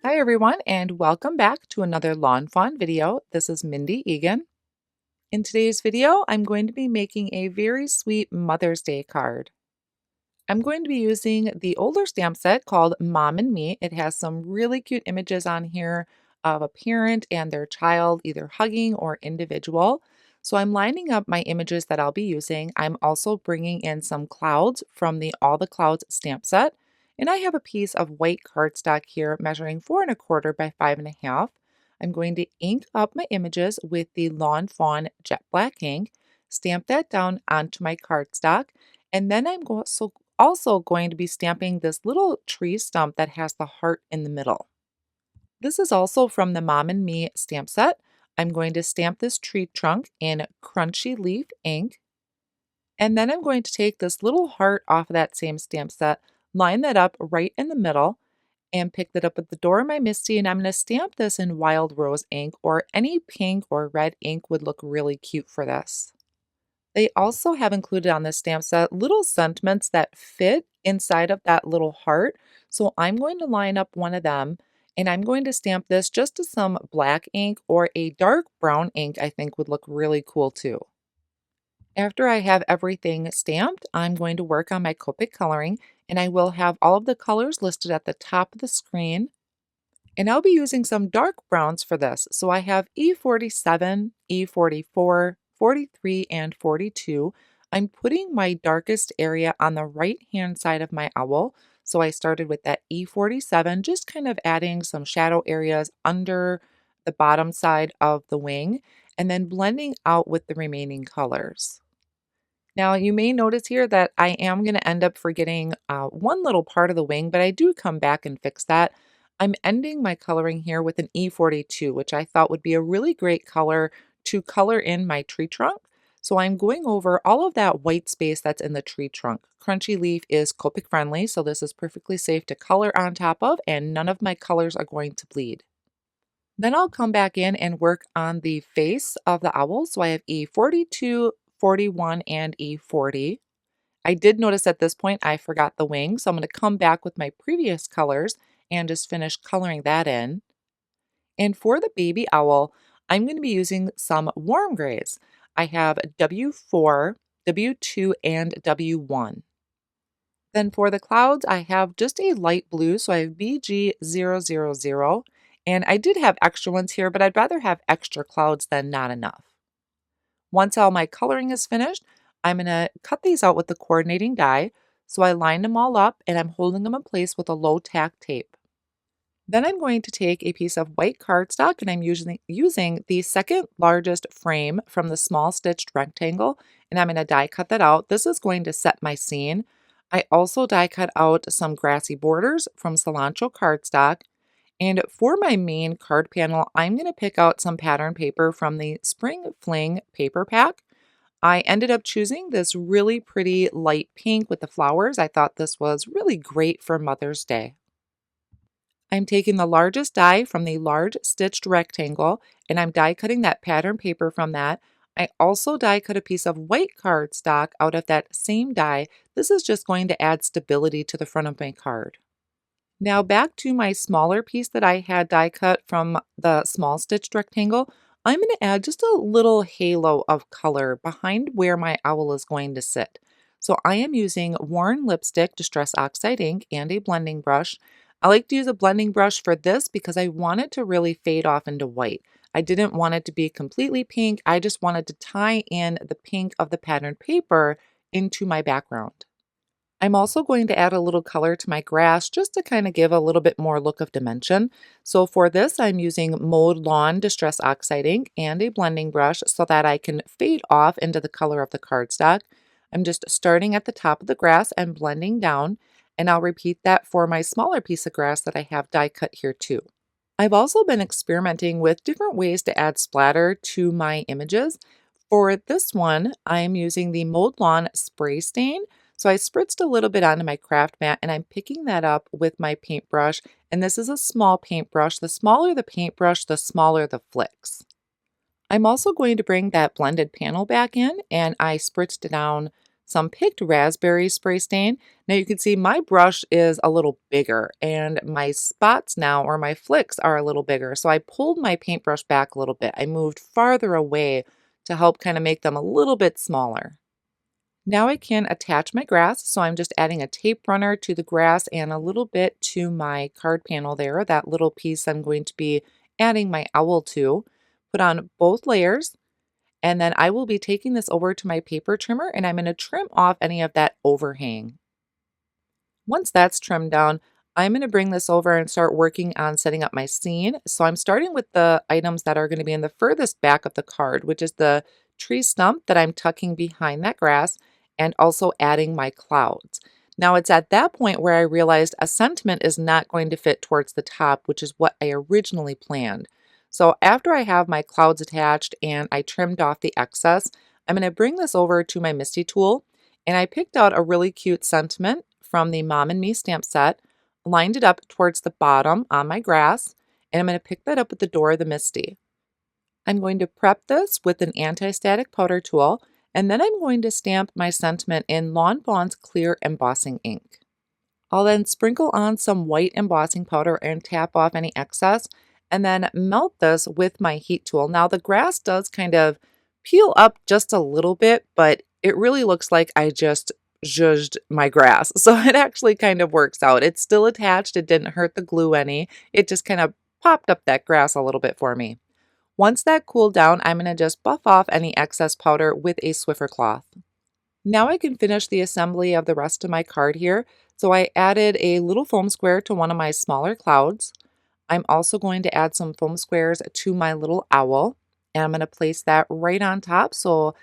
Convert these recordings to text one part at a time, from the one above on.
Hi everyone, and welcome back to another Lawn Fawn video. This is Mindy Egan. In today's video, I'm going to be making a very sweet Mother's Day card. I'm going to be using the older stamp set called Mom and Me. It has some really cute images on here of a parent and their child, either hugging or individual. So I'm lining up my images that I'll be using. I'm also bringing in some clouds from the All the Clouds stamp set. And I have a piece of white cardstock here measuring 4¼ by 5½. I'm going to ink up my images with the Lawn Fawn Jet Black ink, stamp that down onto my cardstock, and then I'm also going to be stamping this little tree stump that has the heart in the middle. This is also from the Mom and Me stamp set. I'm going to stamp this tree trunk in Crunchy Leaf ink, and then I'm going to take this little heart off of that same stamp set, line that up right in the middle, and pick that up at the door of my MISTI, and I'm going to stamp this in Wild Rose ink, or any pink or red ink would look really cute for this. They also have included on this stamp set little sentiments that fit inside of that little heart. So I'm going to line up one of them and I'm going to stamp this just to some black ink, or a dark brown ink I think would look really cool too. After I have everything stamped, I'm going to work on my Copic coloring, and I will have all of the colors listed at the top of the screen. And I'll be using some dark browns for this. So I have E47, E44, 43, and 42. I'm putting my darkest area on the right-hand side of my owl. So I started with that E47, just kind of adding some shadow areas under the bottom side of the wing, and then blending out with the remaining colors. Now, you may notice here that I am going to end up forgetting one little part of the wing, but I do come back and fix that. I'm ending my coloring here with an E42, which I thought would be a really great color to color in my tree trunk. So I'm going over all of that white space that's in the tree trunk. Crunchy Leaf is Copic friendly, so this is perfectly safe to color on top of, and none of my colors are going to bleed. Then I'll come back in and work on the face of the owl. So I have E42, 41, and E40. I did notice at this point I forgot the wing, so I'm going to come back with my previous colors and just finish coloring that in. And for the baby owl, I'm going to be using some warm grays. I have W4, W2, and W1. Then for the clouds, I have just a light blue, so I have BG000, and I did have extra ones here, but I'd rather have extra clouds than not enough. Once all my coloring is finished, I'm going to cut these out with the coordinating die. So I lined them all up and I'm holding them in place with a low tack tape. Then I'm going to take a piece of white cardstock, and I'm using the second largest frame from the small stitched rectangle, and I'm going to die cut that out. This is going to set my scene. I also die cut out some grassy borders from cilantro cardstock. And for my main card panel, I'm going to pick out some pattern paper from the Spring Fling paper pack. I ended up choosing this really pretty light pink with the flowers. I thought this was really great for Mother's Day. I'm taking the largest die from the large stitched rectangle, and I'm die cutting that pattern paper from that. I also die cut a piece of white cardstock out of that same die. This is just going to add stability to the front of my card. Now back to my smaller piece that I had die cut from the small stitched rectangle. I'm going to add just a little halo of color behind where my owl is going to sit. So I am using Worn Lipstick Distress Oxide ink and a blending brush. I like to use a blending brush for this because I want it to really fade off into white. I didn't want it to be completely pink. I just wanted to tie in the pink of the patterned paper into my background. I'm also going to add a little color to my grass just to kind of give a little bit more look of dimension. So for this, I'm using Mowed Lawn Distress Oxide ink and a blending brush so that I can fade off into the color of the cardstock. I'm just starting at the top of the grass and blending down, and I'll repeat that for my smaller piece of grass that I have die cut here too. I've also been experimenting with different ways to add splatter to my images. For this one, I'm using the Mowed Lawn Spray Stain. So I spritzed a little bit onto my craft mat, and I'm picking that up with my paintbrush. And this is a small paintbrush. The smaller the paintbrush, the smaller the flicks. I'm also going to bring that blended panel back in, and I spritzed it down some picked raspberry spray stain. Now you can see my brush is a little bigger and my spots now, or my flicks, are a little bigger. So I pulled my paintbrush back a little bit. I moved farther away to help kind of make them a little bit smaller. Now I can attach my grass, so I'm just adding a tape runner to the grass and a little bit to my card panel there. That little piece I'm going to be adding my owl to. Put on both layers, and then I will be taking this over to my paper trimmer and I'm going to trim off any of that overhang. Once that's trimmed down, I'm going to bring this over and start working on setting up my scene. So I'm starting with the items that are going to be in the furthest back of the card, which is the tree stump that I'm tucking behind that grass and also adding my clouds. Now it's at that point where I realized a sentiment is not going to fit towards the top, which is what I originally planned. So after I have my clouds attached and I trimmed off the excess, I'm going to bring this over to my Misty tool, and I picked out a really cute sentiment from the Mom and Me stamp set, lined it up towards the bottom on my grass, and I'm going to pick that up with the door of the Misty. I'm going to prep this with an anti-static powder tool, and then I'm going to stamp my sentiment in Lawn Fawn's clear embossing ink. I'll then sprinkle on some white embossing powder and tap off any excess, and then melt this with my heat tool. Now the grass does kind of peel up just a little bit, but it really looks like I just zhuzhed my grass. So it actually kind of works out. It's still attached. It didn't hurt the glue any. It just kind of popped up that grass a little bit for me. Once that cooled down, I'm going to just buff off any excess powder with a Swiffer cloth. Now I can finish the assembly of the rest of my card here. So I added a little foam square to one of my smaller clouds. I'm also going to add some foam squares to my little owl, and I'm going to place that right on top so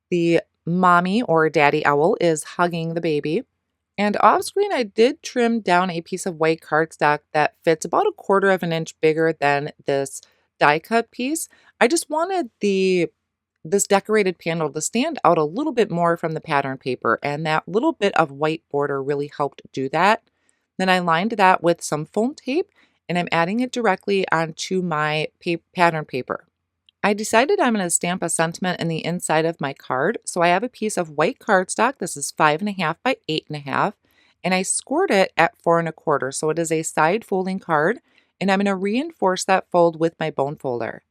the mommy or daddy owl is hugging the baby. And off screen, I did trim down a piece of white cardstock that fits about 1/4 of an inch bigger than this die cut piece. I just wanted this decorated panel to stand out a little bit more from the pattern paper, and that little bit of white border really helped do that. Then I lined that with some foam tape, and I'm adding it directly onto my pattern paper. I decided I'm going to stamp a sentiment in the inside of my card, so I have a piece of white cardstock. This is 5.5 by 8.5, and I scored it at 4 1/4, so it is a side folding card, and I'm going to reinforce that fold with my bone folder.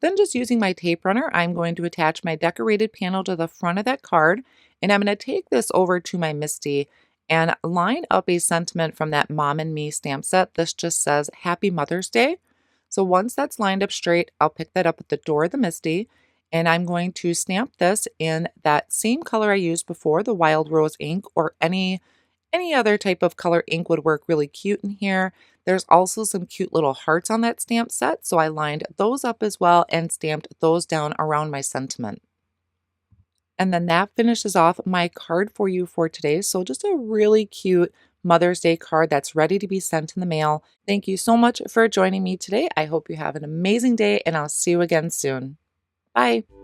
Then just using my tape runner, I'm going to attach my decorated panel to the front of that card, and I'm going to take this over to my Misty and line up a sentiment from that Mom and Me stamp set. This just says Happy Mother's Day. So once that's lined up straight, I'll pick that up at the door of the Misty, and I'm going to stamp this in that same color I used before, the Wild Rose ink, or any other type of color ink would work really cute in here. There's also some cute little hearts on that stamp set, so I lined those up as well and stamped those down around my sentiment. And then that finishes off my card for you for today. So just a really cute Mother's Day card that's ready to be sent in the mail. Thank you so much for joining me today. I hope you have an amazing day, and I'll see you again soon. Bye.